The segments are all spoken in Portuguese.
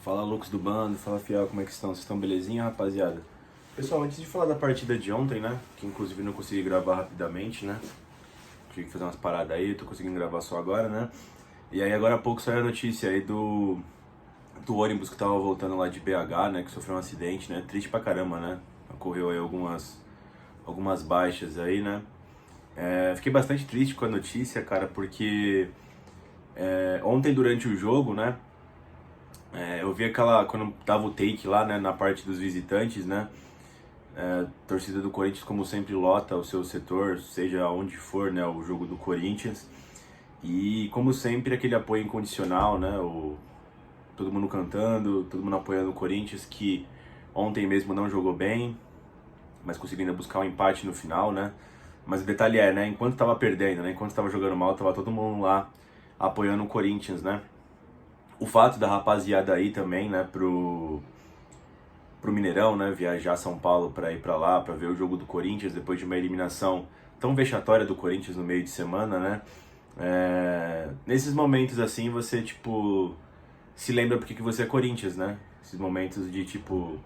Fala, loucos do bando, fala, fiel, como é que estão? Vocês estão belezinha, rapaziada? Pessoal, antes de falar da partida de ontem, né, que inclusive não consegui gravar rapidamente, né, tive que fazer umas paradas aí, tô conseguindo gravar só agora, né, e aí agora há pouco saiu a notícia aí do ônibus que tava voltando lá de BH, né, que sofreu um acidente, né, triste pra caramba, né, ocorreu aí algumas baixas aí, né, fiquei bastante triste com a notícia, cara, porque ontem durante o jogo, né, eu vi quando tava o take lá, né, na parte dos visitantes, né, torcida do Corinthians, como sempre, lota o seu setor, seja onde for, né, o jogo do Corinthians. E, como sempre, aquele apoio incondicional, né, todo mundo cantando, todo mundo apoiando o Corinthians, que ontem mesmo não jogou bem, mas conseguindo buscar um empate no final, né. Mas o detalhe é, né, enquanto tava perdendo, né, enquanto tava jogando mal, tava todo mundo lá apoiando o Corinthians, né. O fato da rapaziada aí também, né, pro Mineirão, né, viajar a São Paulo para ir para lá, para ver o jogo do Corinthians depois de uma eliminação tão vexatória do Corinthians no meio de semana, né? Nesses momentos assim, você, tipo, se lembra porque que você é Corinthians, né? Esses momentos de, tipo,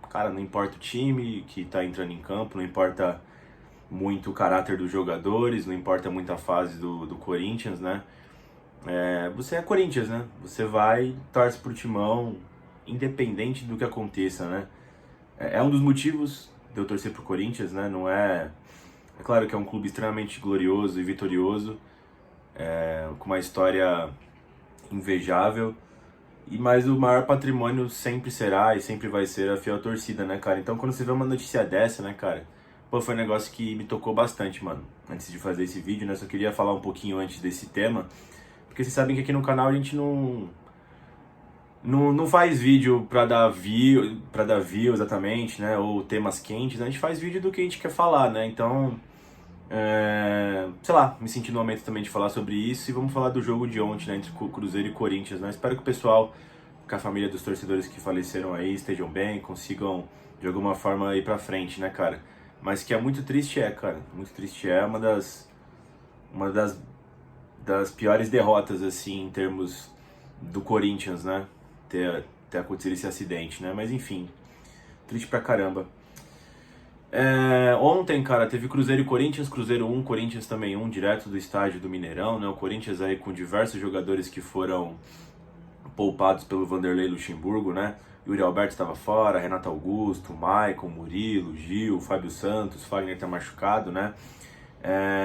cara, não importa o time que tá entrando em campo, não importa muito o caráter dos jogadores, não importa muito a fase do Corinthians, né? Você é Corinthians, né? Você vai, torce pro timão, independente do que aconteça, né? É um dos motivos de eu torcer pro Corinthians, né? Não é... É claro que é um clube extremamente glorioso e vitorioso, com uma história invejável, mas o maior patrimônio sempre será e sempre vai ser a fiel torcida, né, cara? Então quando você vê uma notícia dessa, né, cara? Pô, foi um negócio que me tocou bastante, mano. Antes de fazer esse vídeo, né? Só queria falar um pouquinho antes desse tema, porque vocês sabem que aqui no canal a gente não faz vídeo pra dar view exatamente, né? Ou temas quentes, né? A gente faz vídeo do que a gente quer falar, né? Então, sei lá, me senti no momento também de falar sobre isso e vamos falar do jogo de ontem, né? Entre Cruzeiro e Corinthians, né? Espero que o pessoal, com a família dos torcedores que faleceram aí, estejam bem, consigam de alguma forma ir pra frente, né, cara? Mas que é muito triste, cara. Muito triste é uma das piores derrotas, assim, em termos do Corinthians, né? Ter acontecido esse acidente, né? Mas enfim, triste pra caramba. Ontem, cara, teve Cruzeiro e Corinthians, Cruzeiro 1, Corinthians também 1, direto do estádio do Mineirão, né? O Corinthians aí com diversos jogadores que foram poupados pelo Vanderlei Luxemburgo, né? Yuri Alberto estava fora, Renato Augusto, Maicon, Murilo, Gil, Fábio Santos, Fagner tá machucado, né?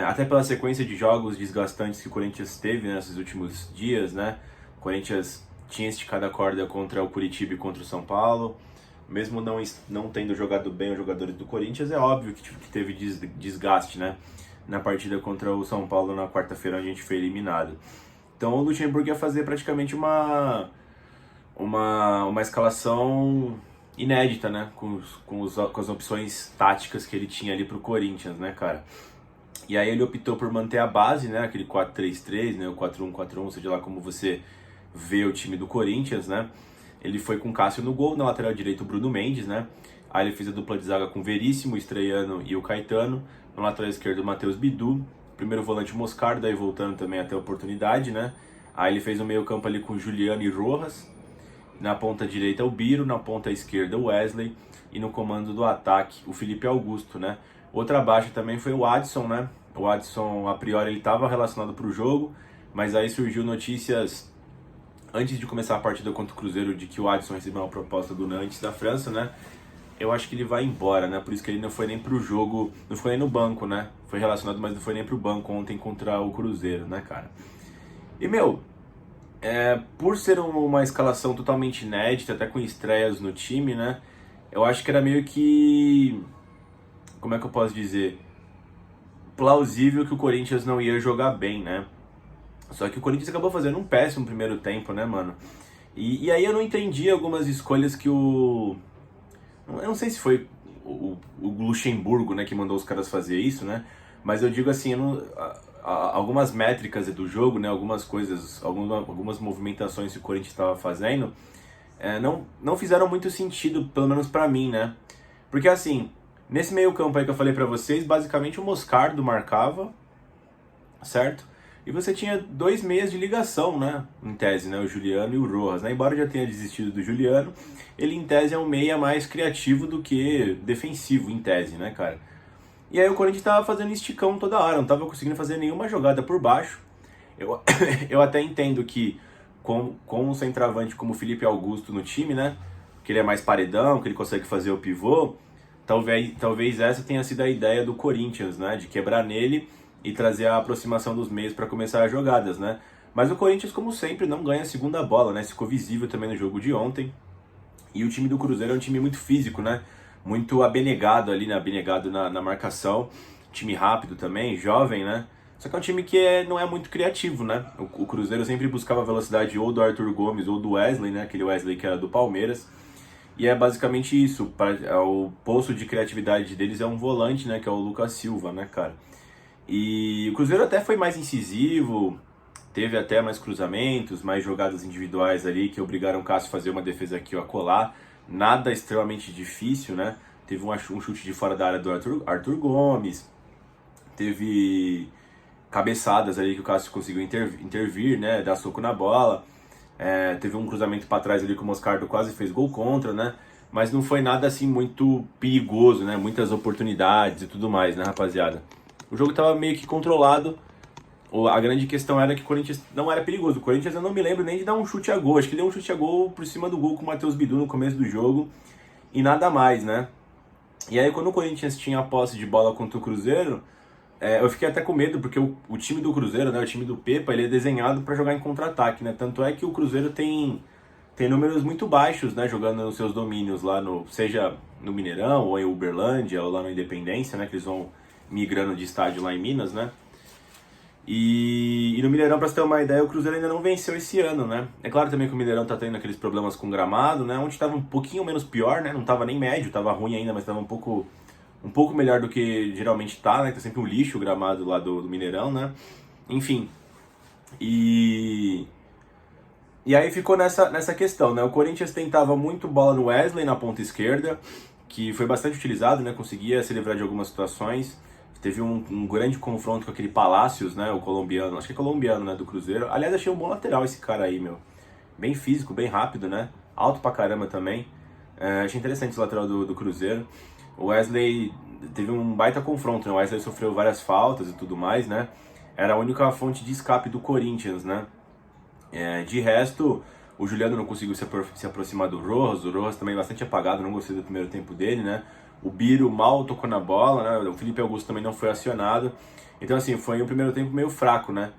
Até pela sequência de jogos desgastantes que o Corinthians teve nesses últimos dias, né? O Corinthians tinha esticado a corda contra o Curitiba e contra o São Paulo. Mesmo não tendo jogado bem os jogadores do Corinthians, é óbvio que teve desgaste, né? Na partida contra o São Paulo na quarta-feira, onde a gente foi eliminado. Então o Luxemburgo ia fazer praticamente uma escalação inédita, né? Com as opções táticas que ele tinha ali pro Corinthians, né, cara? E aí ele optou por manter a base, né? Aquele 4-3-3, né? O 4-1-4-1, seja lá como você vê o time do Corinthians, né? Ele foi com o Cássio no gol, na lateral direito o Bruno Mendes, né? Aí ele fez a dupla de zaga com o Veríssimo, o Estreano e o Caetano. No lateral esquerdo o Matheus Bidu. Primeiro volante o Moscardo, aí voltando também até a oportunidade, né? Aí ele fez o meio campo ali com o Juliano e Rojas. Na ponta direita o Biro, na ponta esquerda o Wesley. E no comando do ataque o Felipe Augusto, né? Outra baixa também foi o Adson, né? O Adson, a priori, ele estava relacionado para o jogo, mas aí surgiu notícias antes de começar a partida contra o Cruzeiro de que o Adson recebeu uma proposta do Nantes da França, né? Eu acho que ele vai embora, né? Por isso que ele não foi nem pro jogo, não foi nem no banco, né? Foi relacionado, mas não foi nem pro banco ontem contra o Cruzeiro, né, cara? E, meu, por ser uma escalação totalmente inédita, até com estreias no time, né? Eu acho que era meio que... Como é que eu posso dizer? Plausível que o Corinthians não ia jogar bem, né? Só que o Corinthians acabou fazendo um péssimo primeiro tempo, né, mano? E aí eu não entendi algumas escolhas que o... Eu não sei se foi o Luxemburgo, né, que mandou os caras fazer isso, né? Mas eu digo assim, algumas métricas do jogo, né, algumas coisas, algumas movimentações que o Corinthians estava fazendo, não fizeram muito sentido, pelo menos pra mim, né? Porque assim, nesse meio campo aí que eu falei pra vocês, basicamente o Moscardo marcava, certo? E você tinha 2 meias de ligação, né? Em tese, né? O Juliano e o Rojas, né? Embora eu já tenha desistido do Juliano, ele em tese é um meia mais criativo do que defensivo, em tese, né, cara? E aí o Corinthians tava fazendo esticão toda hora, não tava conseguindo fazer nenhuma jogada por baixo. Eu, eu até entendo que com um centroavante como o Felipe Augusto no time, né? Que ele é mais paredão, que ele consegue fazer o pivô, talvez essa tenha sido a ideia do Corinthians, né? De quebrar nele e trazer a aproximação dos meios para começar as jogadas, né? Mas o Corinthians, como sempre, não ganha a segunda bola, né? Isso ficou visível também no jogo de ontem. E o time do Cruzeiro é um time muito físico, né? Muito abnegado ali, né? Abnegado na marcação. Time rápido também, jovem, né? Só que é um time que não é muito criativo, né? O Cruzeiro sempre buscava a velocidade ou do Arthur Gomes ou do Wesley, né? Aquele Wesley que era do Palmeiras. E é basicamente isso. O poço de criatividade deles é um volante, né? Que é o Lucas Silva, né, cara? E o Cruzeiro até foi mais incisivo, teve até mais cruzamentos, mais jogadas individuais ali que obrigaram o Cássio a fazer uma defesa aqui ou acolá. Nada extremamente difícil, né? Teve um chute de fora da área do Arthur Gomes, teve cabeçadas ali que o Cássio conseguiu intervir, né? Dar soco na bola. Teve um cruzamento para trás ali que o Moscardo quase fez gol contra, né? Mas não foi nada assim muito perigoso, né? Muitas oportunidades e tudo mais, né, rapaziada? O jogo estava meio que controlado. A grande questão era que o Corinthians não era perigoso. O Corinthians eu não me lembro nem de dar um chute a gol. Acho que deu um chute a gol por cima do gol com o Matheus Bidu no começo do jogo. E nada mais, né? E aí quando o Corinthians tinha a posse de bola contra o Cruzeiro, eu fiquei até com medo, porque o time do Cruzeiro, né, o time do Pepa, ele é desenhado para jogar em contra-ataque, né? Tanto é que o Cruzeiro tem números muito baixos, né, jogando nos seus domínios lá seja no Mineirão, ou em Uberlândia, ou lá no Independência, né, que eles vão migrando de estádio lá em Minas, né? E no Mineirão, pra você ter uma ideia, o Cruzeiro ainda não venceu esse ano, né? É claro também que o Mineirão tá tendo aqueles problemas com gramado, né? Onde tava um pouquinho menos pior, né? Não tava nem médio, tava ruim ainda, mas tava um pouco melhor do que geralmente tá, né? Tá sempre um lixo o gramado lá do Mineirão, né? Enfim. E aí ficou nessa questão, né? O Corinthians tentava muito bola no Wesley na ponta esquerda, que foi bastante utilizado, né? Conseguia se livrar de algumas situações. Teve um grande confronto com aquele Palácios, né? O colombiano, acho que é colombiano, né? Do Cruzeiro. Aliás, achei um bom lateral esse cara aí, meu. Bem físico, bem rápido, né? Alto pra caramba também. Achei interessante esse lateral do Cruzeiro. O Wesley teve um baita confronto, né? O Wesley sofreu várias faltas e tudo mais, né? Era a única fonte de escape do Corinthians, né? De resto, o Juliano não conseguiu se aproximar do Rojas. O Rojas também bastante apagado, não gostei do primeiro tempo dele, né? O Biro mal tocou na bola, né? O Felipe Augusto também não foi acionado. Então, assim, foi um primeiro tempo meio fraco, né?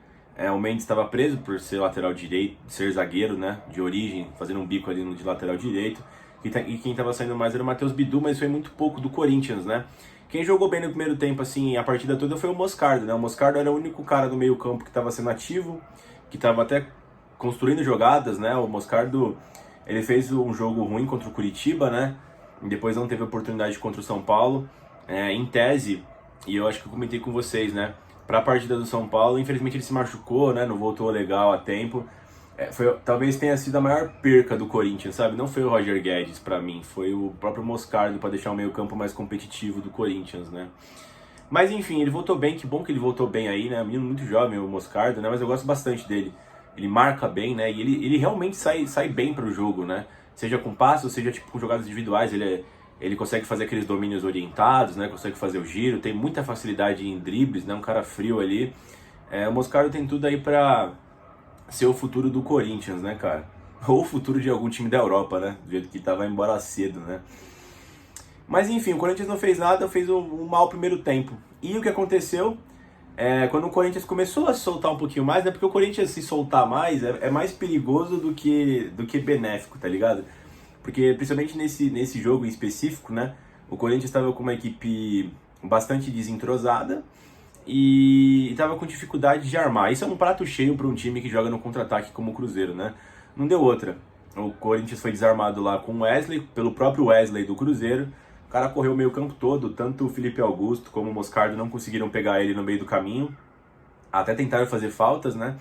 O Mendes estava preso por ser lateral direito, ser zagueiro, né? De origem, fazendo um bico ali de lateral direito. E quem estava saindo mais era o Matheus Bidu, mas foi muito pouco do Corinthians, né? Quem jogou bem no primeiro tempo, assim, a partida toda foi o Moscardo, né? O Moscardo era o único cara do meio campo que estava sendo ativo, que estava até construindo jogadas, né? O Moscardo, ele fez um jogo ruim contra o Curitiba, né? E depois não teve oportunidade contra o São Paulo. Em tese, e eu acho que eu comentei com vocês, né? Para a partida do São Paulo, infelizmente ele se machucou, né? Não voltou legal a tempo. Talvez tenha sido a maior perca do Corinthians, sabe? Não foi o Roger Guedes para mim, foi o próprio Moscardo para deixar o meio-campo mais competitivo do Corinthians, né? Mas enfim, ele voltou bem, que bom que ele voltou bem aí, né? Menino muito jovem, o Moscardo, né? Mas eu gosto bastante dele. Ele marca bem, né? E ele realmente sai bem pro jogo, né? Seja com passos, seja tipo com jogadas individuais, ele consegue fazer aqueles domínios orientados, né? Consegue fazer o giro, tem muita facilidade em dribles, né? Um cara frio ali. O Moscardo tem tudo aí pra ser o futuro do Corinthians, né, cara? Ou o futuro de algum time da Europa, né? Do jeito que tava embora cedo, né? Mas enfim, o Corinthians não fez nada, fez um mau primeiro tempo. E o que aconteceu? Quando o Corinthians começou a se soltar um pouquinho mais, né? Porque o Corinthians se soltar mais é mais perigoso do que benéfico, tá ligado? Porque principalmente nesse jogo em específico, né? O Corinthians estava com uma equipe bastante desentrosada e estava com dificuldade de armar. Isso é um prato cheio para um time que joga no contra-ataque como o Cruzeiro, né? Não deu outra. O Corinthians foi desarmado lá com o Wesley, pelo próprio Wesley do Cruzeiro. O cara correu o meio campo todo, tanto o Felipe Augusto como o Moscardo não conseguiram pegar ele no meio do caminho. Até tentaram fazer faltas, né?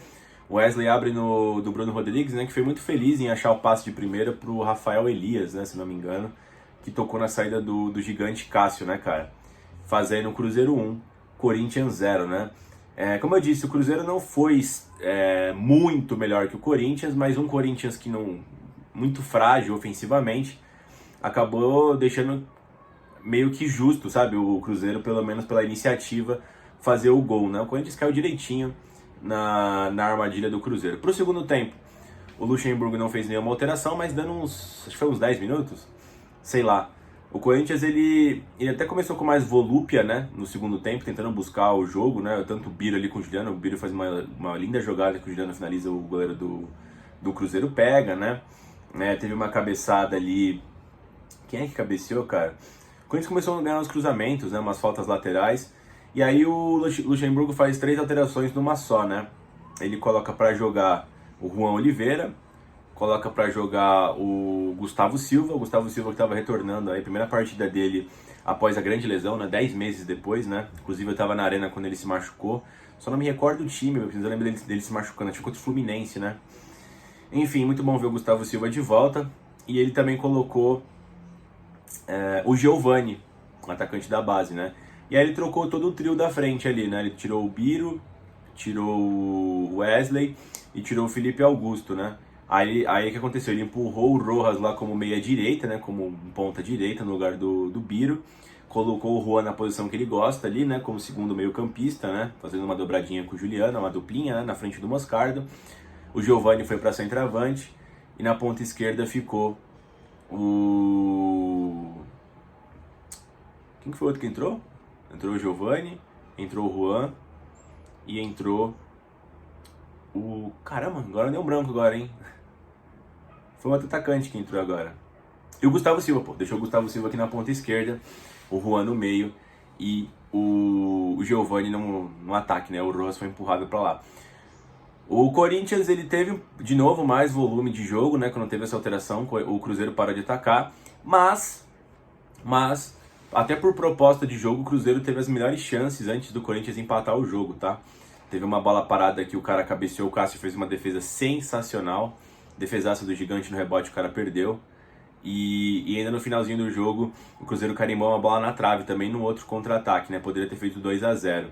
O Wesley abre do Bruno Rodrigues, né? Que foi muito feliz em achar o passe de primeira pro Rafael Elias, né? Se não me engano. Que tocou na saída do gigante Cássio, né, cara? Fazendo o Cruzeiro 1, Corinthians 0, né? Como eu disse, o Cruzeiro não foi muito melhor que o Corinthians, mas um Corinthians que não muito frágil ofensivamente acabou deixando meio que justo, sabe? O Cruzeiro, pelo menos pela iniciativa, fazer o gol, né? O Corinthians caiu direitinho na armadilha do Cruzeiro. Pro segundo tempo, o Luxemburgo não fez nenhuma alteração, mas dando acho que foi uns 10 minutos, sei lá. O Corinthians, ele até começou com mais volúpia, né, no segundo tempo, tentando buscar o jogo, né, tanto o Biro ali com o Juliano. O Biro faz uma linda jogada que o Juliano finaliza, o goleiro do Cruzeiro pega, né, teve uma cabeçada ali. Quem é que cabeceou, cara? O Corinthians começou a ganhar uns cruzamentos, né, umas faltas laterais, e aí o Luxemburgo faz 3 alterações numa só, né. Ele coloca para jogar o Juan Oliveira, coloca para jogar o Gustavo Silva que estava retornando aí, a primeira partida dele após a grande lesão, né, 10 meses depois, né, inclusive eu estava na arena quando ele se machucou, só não me recordo do time, eu lembro dele se machucando, acho que contra o Fluminense, né. Enfim, muito bom ver o Gustavo Silva de volta, e ele também colocou o Giovani, atacante da base, né, e aí ele trocou todo o trio da frente ali, né, ele tirou o Biro, tirou o Wesley e tirou o Felipe Augusto, né. Aí o que aconteceu? Ele empurrou o Rojas lá como meia direita, né, como ponta direita no lugar do Biro, colocou o Juan na posição que ele gosta ali, né, como segundo meio campista, né, fazendo uma dobradinha com o Juliano, uma duplinha, né, na frente do Moscardo. O Giovani foi para centroavante e na ponta esquerda ficou o... Quem que foi o outro que entrou? Entrou o Giovani, entrou o Juan e entrou o... Caramba, agora deu um branco agora, hein? Foi um outro atacante que entrou agora. E o Gustavo Silva, pô. Deixou o Gustavo Silva aqui na ponta esquerda, o Juan no meio e o Giovani no ataque, né? O Rojas foi empurrado para lá. O Corinthians, ele teve, de novo, mais volume de jogo, né? Quando teve essa alteração, o Cruzeiro parou de atacar. Mas, até por proposta de jogo, o Cruzeiro teve as melhores chances antes do Corinthians empatar o jogo, tá? Teve uma bola parada que o cara cabeceou, o Cássio fez uma defesa sensacional. Defesaça do Gigante no rebote, o cara perdeu. E ainda no finalzinho do jogo, o Cruzeiro carimbou uma bola na trave também no outro contra-ataque, né? Poderia ter feito 2-0.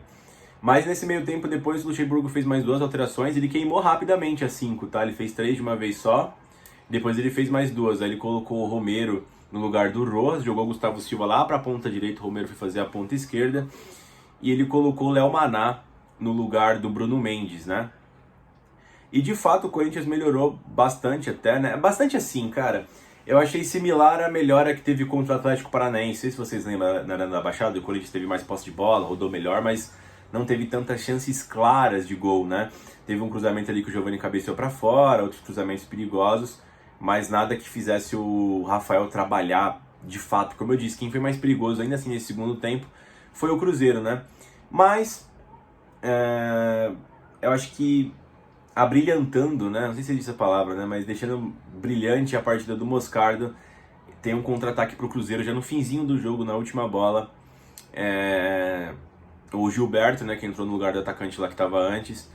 Mas nesse meio tempo, depois o Luxemburgo fez mais 2 alterações, ele queimou rapidamente as 5, tá? Ele fez 3 de uma vez só, depois ele fez mais 2. Aí ele colocou o Romero no lugar do Rojas, jogou o Gustavo Silva lá pra ponta direita, o Romero foi fazer a ponta esquerda. E ele colocou o Léo Maná no lugar do Bruno Mendes, né? E de fato o Corinthians melhorou bastante até, né? Bastante assim, cara. Eu achei similar à melhora que teve contra o Atlético Paranaense. Não sei se vocês lembram na Arena da Baixada, o Corinthians teve mais posse de bola, rodou melhor, mas não teve tantas chances claras de gol, né? Teve um cruzamento ali que o Giovani cabeceou para fora, outros cruzamentos perigosos, mas nada que fizesse o Rafael trabalhar de fato. Como eu disse, quem foi mais perigoso ainda assim nesse segundo tempo foi o Cruzeiro, né? Mas eu acho que abrilhantando, né? Não sei se existe essa palavra, né? Mas deixando brilhante a partida do Moscardo. Tem um contra-ataque pro Cruzeiro já no finzinho do jogo, na última bola. O Gilberto, né? Que entrou no lugar do atacante lá que estava antes.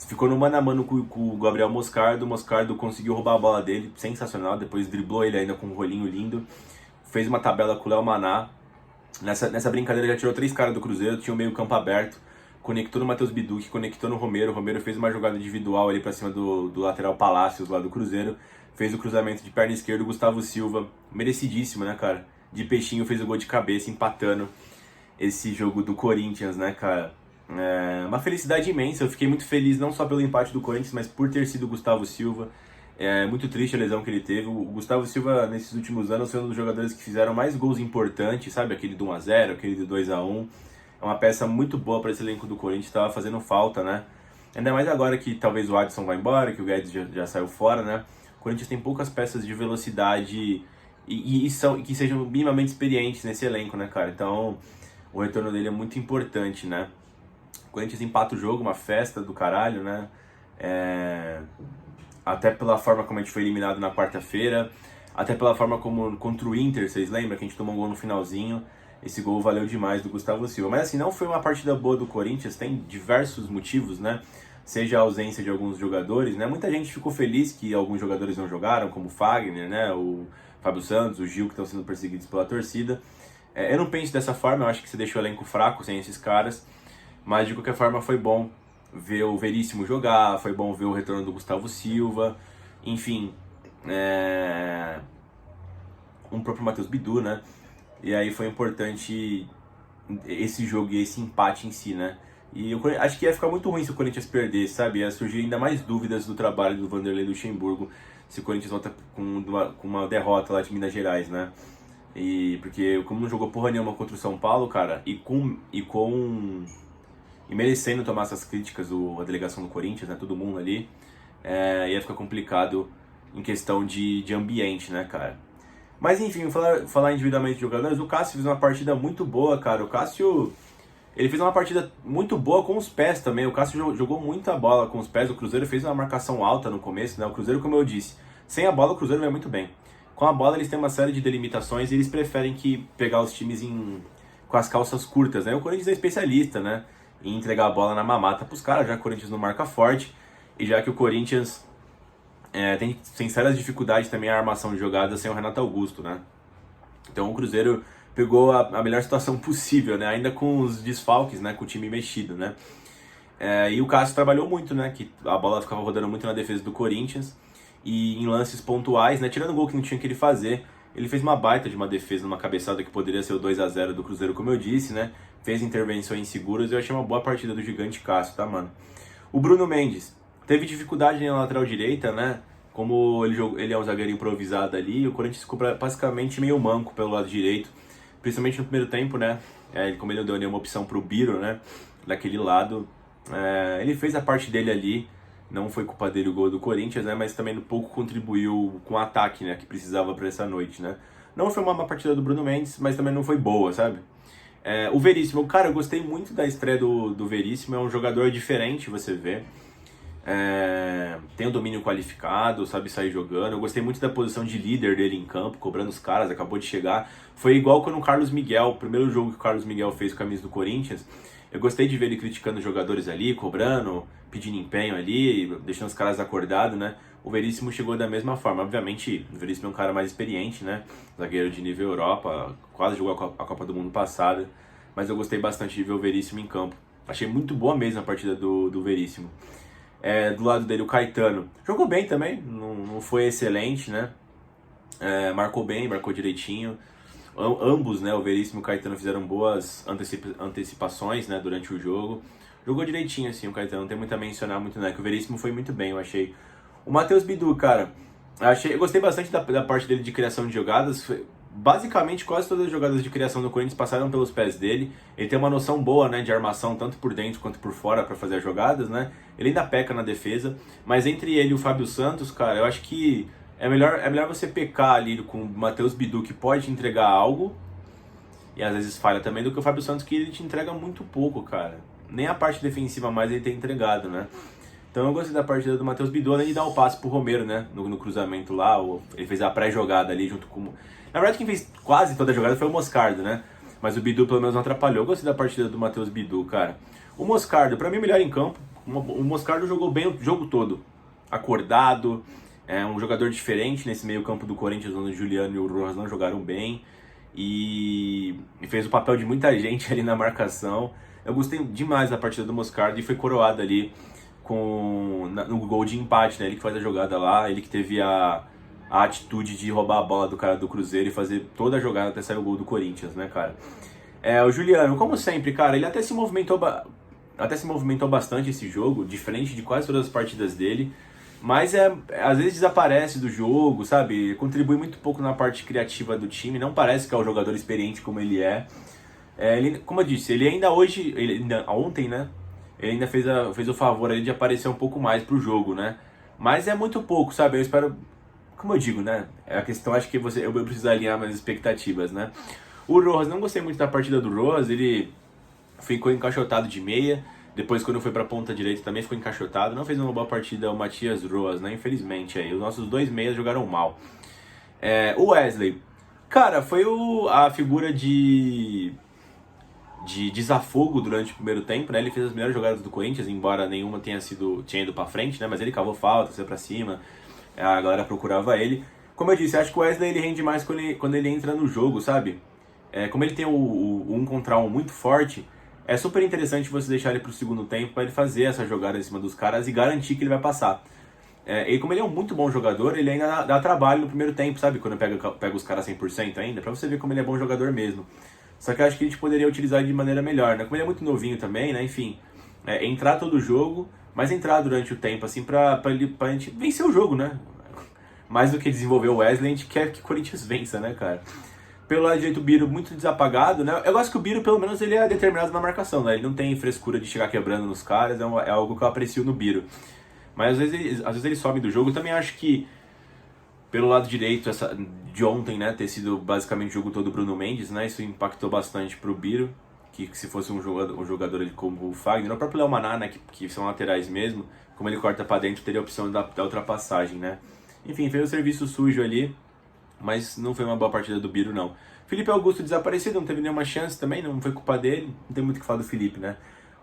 Ficou no mano a mano com o Gabriel Moscardo. O Moscardo conseguiu roubar a bola dele, sensacional. Depois driblou ele ainda com um rolinho lindo. Fez uma tabela com o Léo Maná. Nessa brincadeira já tirou 3 caras do Cruzeiro, tinha o meio campo aberto. Conectou no Matheus Biduque, conectou no Romero. O Romero fez uma jogada individual ali pra cima do lateral Palácios lá do Cruzeiro. Fez o cruzamento de perna esquerda. O Gustavo Silva, merecidíssimo, né, cara? De peixinho, fez o gol de cabeça, empatando esse jogo do Corinthians, né, cara? Uma felicidade imensa. Eu fiquei muito feliz não só pelo empate do Corinthians, mas por ter sido o Gustavo Silva. É muito triste a lesão que ele teve. O Gustavo Silva, nesses últimos anos, foi um dos jogadores que fizeram mais gols importantes, sabe? Aquele do 1-0, aquele do 2-1. É uma peça muito boa para esse elenco do Corinthians, estava fazendo falta, né? Ainda mais agora que talvez o Adson vá embora, que o Guedes já saiu fora, né? O Corinthians tem poucas peças de velocidade e que sejam minimamente experientes nesse elenco, né, cara? Então, o retorno dele é muito importante, né? O Corinthians empata o jogo, uma festa do caralho, né? Até pela forma como a gente foi eliminado na quarta-feira, até pela forma como contra o Inter, vocês lembram que a gente tomou um gol no finalzinho. Esse gol valeu demais do Gustavo Silva. Mas assim, não foi uma partida boa do Corinthians, tem diversos motivos, né? Seja a ausência de alguns jogadores, né? Muita gente ficou feliz que alguns jogadores não jogaram, como o Fagner, né? O Fábio Santos, o Gil, que estão sendo perseguidos pela torcida. Eu não penso dessa forma, eu acho que você deixou o elenco fraco sem esses caras. Mas de qualquer forma foi bom ver o Veríssimo jogar, foi bom ver o retorno do Gustavo Silva, enfim, um próprio Matheus Bidu, né? E aí foi importante esse jogo e esse empate em si, né? E eu acho que ia ficar muito ruim se o Corinthians perdesse, sabe? Ia surgir ainda mais dúvidas do trabalho do Vanderlei Luxemburgo se o Corinthians volta com uma derrota lá de Minas Gerais, né? E porque como não jogou porra nenhuma contra o São Paulo, cara, e merecendo tomar essas críticas a delegação do Corinthians, né? Todo mundo ali, ia ficar complicado em questão de ambiente, né, cara? Mas enfim, falar individualmente de jogadores, o Cássio fez uma partida muito boa, cara. O Cássio, ele fez uma partida muito boa com os pés também. O Cássio jogou muita bola com os pés. O Cruzeiro fez uma marcação alta no começo, né? O Cruzeiro, como eu disse, sem a bola o Cruzeiro vai muito bem. Com a bola eles têm uma série de delimitações e eles preferem pegar os times com as calças curtas, né? O Corinthians é especialista, né? Em entregar a bola na mamata pros caras, já que o Corinthians não marca forte. E já que o Corinthians tem sérias dificuldades também a armação de jogadas sem o Renato Augusto, né? Então o Cruzeiro pegou a melhor situação possível, né? Ainda com os desfalques, né? Com o time mexido, né? E o Cássio trabalhou muito, né? Que a bola ficava rodando muito na defesa do Corinthians e em lances pontuais, né? Tirando o gol que não tinha que ele fazer, ele fez uma baita de uma defesa numa cabeçada que poderia ser o 2-0 do Cruzeiro, como eu disse, né? Fez intervenções seguras e eu achei uma boa partida do gigante Cássio, tá, mano? O Bruno Mendes teve dificuldade na lateral direita, né? Como ele é um zagueiro improvisado ali, o Corinthians ficou basicamente meio manco pelo lado direito, principalmente no primeiro tempo, né? Como ele não deu nenhuma opção pro Biro, né? Daquele lado. Ele fez a parte dele ali, não foi culpa dele o gol do Corinthians, né? Mas também um pouco contribuiu com o ataque, né? Que precisava para essa noite, né? Não foi uma má partida do Bruno Mendes, mas também não foi boa, sabe? O Veríssimo, cara, eu gostei muito da estreia do Veríssimo, é um jogador diferente, você vê. Tem um domínio qualificado, sabe sair jogando. Eu gostei muito da posição de líder dele em campo, cobrando os caras, acabou de chegar. Foi igual quando o Carlos Miguel, o primeiro jogo que o Carlos Miguel fez com a camisa do Corinthians. Eu gostei de ver ele criticando os jogadores ali, cobrando, pedindo empenho ali, deixando os caras acordados, né? O Veríssimo chegou da mesma forma. Obviamente, o Veríssimo é um cara mais experiente, né? Zagueiro de nível Europa, quase jogou a Copa do Mundo passada. Mas eu gostei bastante de ver o Veríssimo em campo. Achei muito boa mesmo a partida do Veríssimo. Do lado dele o Caetano jogou bem também, não foi excelente, né? Marcou bem, marcou direitinho. Ambos, né, o Veríssimo e o Caetano fizeram boas antecipações, né, durante o jogo. Jogou direitinho, assim, o Caetano, não tem muito a mencionar muito, né, que o Veríssimo foi muito bem, eu achei. O Matheus Bidu, cara, eu gostei bastante da parte dele de criação de jogadas. Basicamente, quase todas as jogadas de criação do Corinthians passaram pelos pés dele. Ele tem uma noção boa, né, de armação, tanto por dentro quanto por fora, para fazer as jogadas, né? Ele ainda peca na defesa, mas entre ele e o Fábio Santos, cara, eu acho que é melhor você pecar ali com o Matheus Bidu, que pode entregar algo, e às vezes falha também, do que o Fábio Santos, que ele te entrega muito pouco, cara. Nem a parte defensiva mais ele tem entregado, né? Então eu gostei da partida do Matheus Bidu, além de dar o passe pro Romero, né? No cruzamento lá, ele fez a pré-jogada ali junto com... Na verdade, quem fez quase toda a jogada foi o Moscardo, né? Mas o Bidu pelo menos não atrapalhou. Eu gostei da partida do Matheus Bidu, cara. O Moscardo, pra mim, melhor em campo. O Moscardo jogou bem o jogo todo. Acordado, um jogador diferente nesse meio campo do Corinthians, onde o Juliano e o Rojas não jogaram bem. E fez o papel de muita gente ali na marcação. Eu gostei demais da partida do Moscardo e foi coroado ali no gol de empate, né? Ele que faz a jogada lá, ele que teve a atitude de roubar a bola do cara do Cruzeiro e fazer toda a jogada até sair o gol do Corinthians, né, cara? O Juliano, como sempre, cara, ele até se movimentou bastante esse jogo, diferente de quase todas as partidas dele, mas às vezes desaparece do jogo, sabe? Contribui muito pouco na parte criativa do time, não parece que é um jogador experiente como ele é. Ele, como eu disse, ele ainda ontem, né? Ele ainda fez o favor ali de aparecer um pouco mais pro jogo, né? Mas é muito pouco, sabe? Eu espero, como eu digo, né? A questão, acho que eu preciso alinhar minhas expectativas, né? O Rojas, não gostei muito da partida do Rojas, ele ficou encaixotado de meia. Depois, quando foi pra ponta direita, também ficou encaixotado. Não fez uma boa partida o Matias Rojas, né? Infelizmente, aí. Os nossos dois meias jogaram mal. O Wesley, cara, foi a figura de desafogo durante o primeiro tempo, né? Ele fez as melhores jogadas do Corinthians, embora nenhuma tinha ido pra frente, né? Mas ele cavou falta, saiu pra cima, a galera procurava ele. Como eu disse, acho que o Wesley ele rende mais quando ele entra no jogo, sabe? Como ele tem o 1 contra 1 muito forte, é super interessante você deixar ele pro segundo tempo para ele fazer essa jogada em cima dos caras e garantir que ele vai passar. E como ele é um muito bom jogador, ele ainda dá trabalho no primeiro tempo, sabe? Quando pega os caras 100% ainda, pra você ver como ele é bom jogador mesmo. Só que eu acho que a gente poderia utilizar de maneira melhor, né? Como ele é muito novinho também, né? Enfim, entrar todo o jogo, mas entrar durante o tempo, assim, pra gente vencer o jogo, né? Mais do que desenvolver o Wesley, a gente quer que o Corinthians vença, né, cara? Pelo lado direito, o Biro muito desapagado, né? Eu gosto que o Biro, pelo menos, ele é determinado na marcação, né? Ele não tem frescura de chegar quebrando nos caras, é algo que eu aprecio no Biro. Mas às vezes ele some do jogo. Eu também acho que, pelo lado direito, de ontem, né, ter sido basicamente o jogo todo Bruno Mendes, né? Isso impactou bastante pro Biro, que se fosse um jogador como o Fagner, o próprio Léo Maná, né, que são laterais mesmo, como ele corta pra dentro, teria a opção da ultrapassagem, né? Enfim, fez o serviço sujo ali, mas não foi uma boa partida do Biro, não. Felipe Augusto desaparecido, não teve nenhuma chance também, não foi culpa dele, não tem muito o que falar do Felipe, né?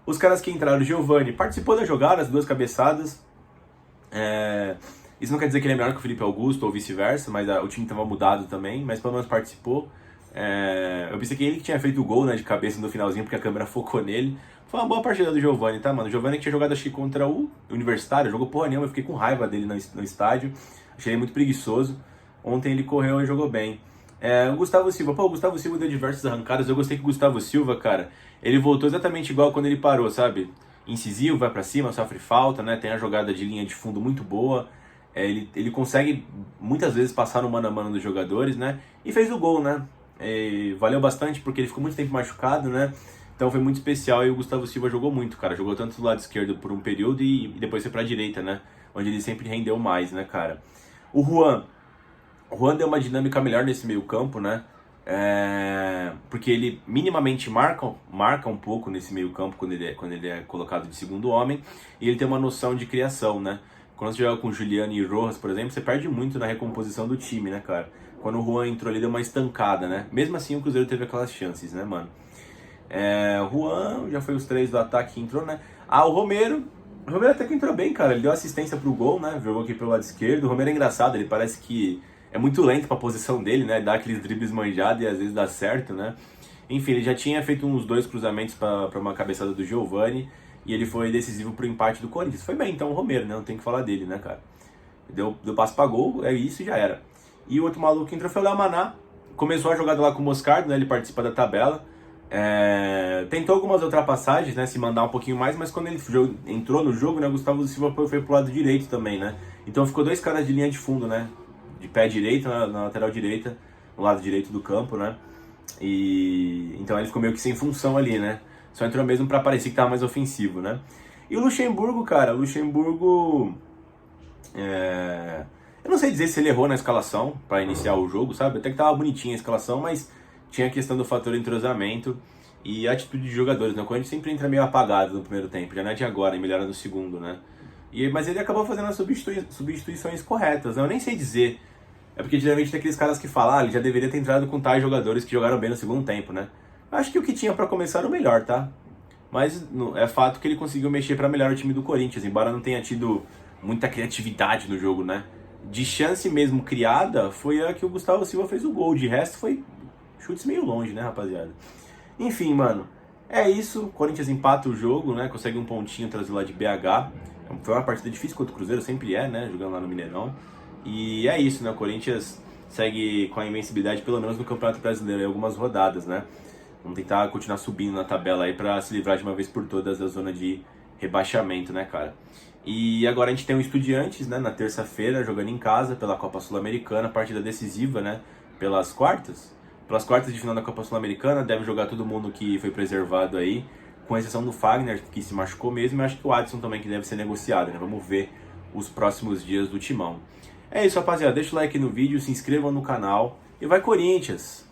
Os caras que entraram, o Giovani participou da jogada, as 2 cabeçadas. Isso não quer dizer que ele é melhor que o Felipe Augusto ou vice-versa, mas o time estava mudado também, mas pelo menos participou. Eu pensei que ele que tinha feito o gol, né, de cabeça no finalzinho, porque a câmera focou nele. Foi uma boa partida do Giovani, tá, mano? O Giovani que tinha jogado, acho que contra o Universitário, jogou porra nenhuma, eu fiquei com raiva dele no estádio. Achei ele muito preguiçoso. Ontem ele correu e jogou bem. O Gustavo Silva, o Gustavo Silva deu diversas arrancadas. Eu gostei que o Gustavo Silva, cara, ele voltou exatamente igual quando ele parou, sabe? Incisivo, vai pra cima, sofre falta, né? Tem a jogada de linha de fundo muito boa. Ele consegue muitas vezes passar no mano a mano dos jogadores, né? E fez o gol, né? Valeu bastante porque ele ficou muito tempo machucado, né? Então foi muito especial e o Gustavo Silva jogou muito, cara. Jogou tanto do lado esquerdo por um período e depois foi pra direita, né? Onde ele sempre rendeu mais, né, cara? O Juan deu uma dinâmica melhor nesse meio campo, né? Porque ele minimamente marca um pouco nesse meio campo quando ele é colocado de segundo homem, e ele tem uma noção de criação, né? Quando você joga com Juliano e Rojas, por exemplo, você perde muito na recomposição do time, né, cara? Quando o Juan entrou, ele deu uma estancada, né? Mesmo assim, o Cruzeiro teve aquelas chances, né, mano? O Juan já foi os 3 do ataque que entrou, né? O Romero até que entrou bem, cara. Ele deu assistência pro gol, né? Jogou aqui pelo lado esquerdo. O Romero é engraçado, ele parece que é muito lento pra posição dele, né? Dá aqueles dribles manjados e às vezes dá certo, né? Enfim, ele já tinha feito uns 2 cruzamentos pra uma cabeçada do Giovani e ele foi decisivo pro empate do Corinthians. Foi bem, então, o Romero, né? Não tem que falar dele, né, cara? Deu passo pra gol, é isso e já era. E o outro maluco que entrou foi o Léo Maná. Começou a jogada lá com o Moscardo, né? Ele participa da tabela. Tentou algumas ultrapassagens, né? Se mandar um pouquinho mais, mas quando ele entrou no jogo, né? O Gustavo Silva foi pro lado direito também, né? Então ficou 2 caras de linha de fundo, né? De pé direito, na lateral direita, no lado direito do campo, né? E então ele ficou meio que sem função ali, né? Só entrou mesmo pra parecer que tava mais ofensivo, né? E o Luxemburgo, cara, eu não sei dizer se ele errou na escalação para iniciar o jogo, sabe? Até que tava bonitinha a escalação, mas tinha a questão do fator entrosamento e a atitude de jogadores, né? O Corinthians sempre entra meio apagado no primeiro tempo, já não é de agora, melhora no segundo, né? Mas ele acabou fazendo as substituições corretas, né? Eu nem sei dizer. É porque geralmente tem aqueles caras que falam, ele já deveria ter entrado com tais jogadores que jogaram bem no segundo tempo, né? Acho que o que tinha para começar era o melhor, tá? Mas é fato que ele conseguiu mexer para melhorar o time do Corinthians, embora não tenha tido muita criatividade no jogo, né? De chance mesmo criada, foi a que o Gustavo Silva fez o gol. De resto foi chutes meio longe, né, rapaziada? Enfim, mano, é isso. O Corinthians empata o jogo, né? Consegue um pontinho trazer lá de BH. Foi uma partida difícil contra o Cruzeiro, sempre é, né? Jogando lá no Mineirão. E é isso, né? O Corinthians segue com a invencibilidade, pelo menos no Campeonato Brasileiro, em algumas rodadas, né? Vamos tentar continuar subindo na tabela aí pra se livrar de uma vez por todas da zona de rebaixamento, né, cara? E agora a gente tem o Estudiantes, né, na terça-feira, jogando em casa pela Copa Sul-Americana, partida decisiva, né, pelas quartas de final da Copa Sul-Americana. Deve jogar todo mundo que foi preservado aí, com exceção do Fagner, que se machucou mesmo, e acho que o Adson também, que deve ser negociado, né? Vamos ver os próximos dias do Timão. É isso, rapaziada, deixa o like no vídeo, se inscrevam no canal e vai Corinthians!